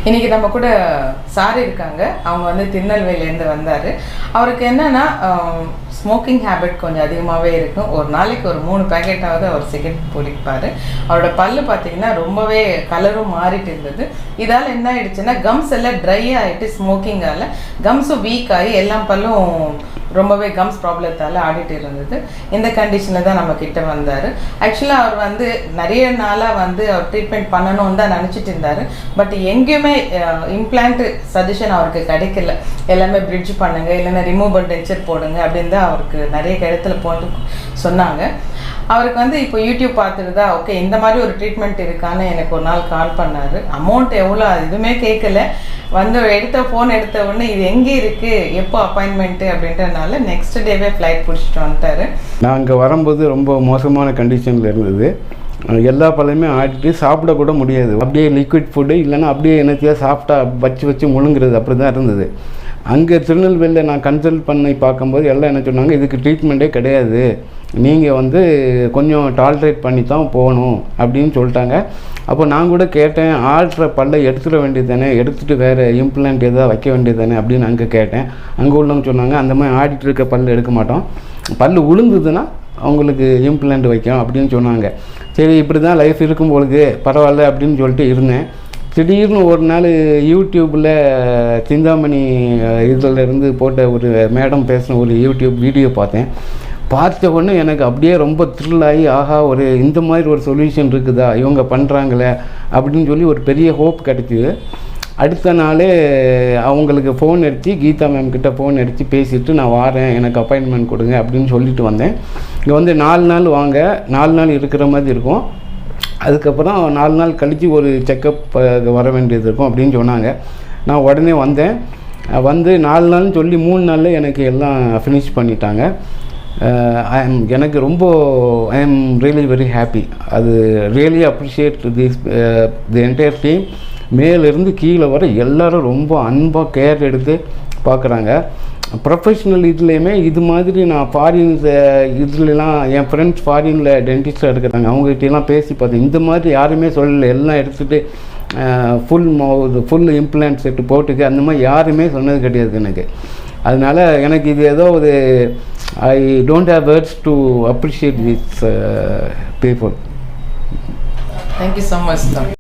இன்னைக்கு நம்ம கூட சார் இருக்காங்க. அவங்க வந்து திருநெல்வேலியிலேருந்து வந்தார். அவருக்கு என்னன்னா ஸ்மோக்கிங் ஹேபிட் கொஞ்சம் அதிகமாகவே இருக்கும். ஒரு நாளைக்கு ஒரு 3 பேக்கெட்டாவது அவர் சிகரெட் பிடிப்பார். அவரோட பல்லு பார்த்தீங்கன்னா ரொம்பவே கலரும் மாறிட்டு இருந்தது. இதால் என்ன ஆயிடுச்சுன்னா கம்ஸ் எல்லாம் ட்ரை ஆகிட்டு ஸ்மோக்கிங்கால் கம்ஸும் வீக் ஆகி எல்லா பல்லும் ரொம்பவே கம்ஸ் ப்ராப்ளத்தால் ஆடிட்டு இருந்தது. இந்த கண்டிஷனில் தான் நம்ம கிட்ட வந்தார். ஆக்சுவலாக அவர் வந்து நிறைய நாளாக வந்து அவர் ட்ரீட்மெண்ட் பண்ணணும்னு தான் நினச்சிட்டு இருந்தார். பட் எங்கேயுமே இம்ப்ளான்ட் சஜஷன் அவருக்கு கிடைக்கல. எல்லாமே பிரிட்ஜ் பண்ணுங்க, இல்லைன்னா ரிமூவபிள் டென்ச்சர் போடுங்க அப்படின்னு தான் அவருக்கு நிறைய இடத்துல போட்டு சொன்னாங்க. அவருக்கு வந்து இப்போ யூடியூப் பார்த்துட்டு தான் ஓகே இந்த மாதிரி ஒரு ட்ரீட்மெண்ட் இருக்கான்னு எனக்கு ஒரு நாள் கால் பண்ணார். அமௌண்ட் எவ்வளோ எதுவுமே கேட்கல. வந்து ஃபோன் எடுத்த உடனே இது எங்கே இருக்குது, எப்போ அப்பாயின்மெண்ட்டு அப்படின்றனால நெக்ஸ்ட் டேவே ஃப்ளைட் பிடிச்சிட்டு வந்துட்டார். நான் அங்கே வரும்போது ரொம்ப மோசமான கண்டிஷனில் இருந்தது. எல்லா பழமே ஆடிட்டு சாப்பிடக்கூட முடியாது. அப்படியே லிக்விட் ஃபுட்டு இல்லைன்னா அப்படியே என்னத்தையாக சாப்பிட்டா வச்சு முழுங்குறது அப்படி தான் இருந்தது. அங்கே திருநெல்வேலியில் நான் கன்சல்ட் பண்ணி பார்க்கும்போது எல்லாம் என்ன சொன்னாங்க, இதுக்கு ட்ரீட்மெண்ட்டே கிடையாது, நீங்கள் வந்து கொஞ்சம் டாலரேட் பண்ணி தான் போகணும் அப்படின்னு சொல்லிட்டாங்க. அப்போ நான் கூட கேட்டேன், ஆடுற பல்லை எடுத்துட வேண்டியது தானே, எடுத்துகிட்டு வேறு இம்ப்ளான்ட் எதாவது வைக்க வேண்டியது தானே அப்படின்னு அங்கே கேட்டேன். அங்கே உள்ளவங்க சொன்னாங்க, அந்த மாதிரி ஆடிட்டு இருக்க பல் எடுக்க மாட்டோம், பல் உளுந்துதுன்னா அவங்களுக்கு இம்ப்ளான்ட் வைக்கும் அப்படின்னு சொன்னாங்க. சரி இப்படி தான் லைஃப் இருக்கும் பொழுது பரவாயில்ல அப்படின்னு சொல்லிட்டு இருந்தேன். திடீர்னு ஒரு நாள் யூடியூப்பில் சிந்தாமணி இதில் இருந்து போட்ட ஒரு மேடம் பேசின ஒரு யூடியூப் வீடியோ பார்த்த உடனே எனக்கு அப்படியே ரொம்ப த்ரில் ஆகி, ஆஹா ஒரு இந்த மாதிரி ஒரு சொல்யூஷன் இருக்குதா, இவங்க பண்ணுறாங்களே அப்படின்னு சொல்லி ஒரு பெரிய ஹோப் கிடச்சிது. அடுத்த நாளே அவங்களுக்கு ஃபோன் அடித்து கீதா மேம் கிட்ட ஃபோன் அடித்து பேசிவிட்டு நான் வரேன், எனக்கு அப்பாயின்மெண்ட் கொடுங்க அப்படின்னு சொல்லிட்டு வந்தேன். இங்கே வந்து 4 நாள் வாங்க, 4 நாள் இருக்கிற மாதிரி இருக்கும். அதுக்கப்புறம் 4 நாள் கழித்து ஒரு செக்கப் வர வேண்டியது இருக்கும் அப்படின்னு சொன்னாங்க. நான் உடனே வந்தேன். வந்து 4 நாள்னு சொல்லி 3 நாளில் எனக்கு எல்லாம் ஃபினிஷ் பண்ணிட்டாங்க. எனக்கு ரொம்ப ஐ ஆம் ரியலி வெரி ஹாப்பி. அது really appreciate the entire team. மேலேருந்து கீழே வர எல்லோரும் ரொம்ப அன்பாக கேர் எடுத்து பார்க்குறாங்க. ப்ரொஃபஷ்னல் இதுலேயுமே இது மாதிரி நான் ஃபாரின்ஸ் இதுலலாம் என் ஃப்ரெண்ட்ஸ் ஃபாரினில் டென்டிஸ்டாக இருக்கிறாங்க, அவங்ககிட்டலாம் பேசி பார்த்தேன். இந்த மாதிரி யாருமே சொல்லலை. எல்லாம் எடுத்துகிட்டு ஃபுல் இம்ப்ளான்ட் செட்டு போட்டுக்கு அந்த மாதிரி யாருமே சொன்னது கிடையாது எனக்கு. அதனால் எனக்கு இது ஏதோ ஒரு I don't have words to appreciate this people. Thank you so much sir.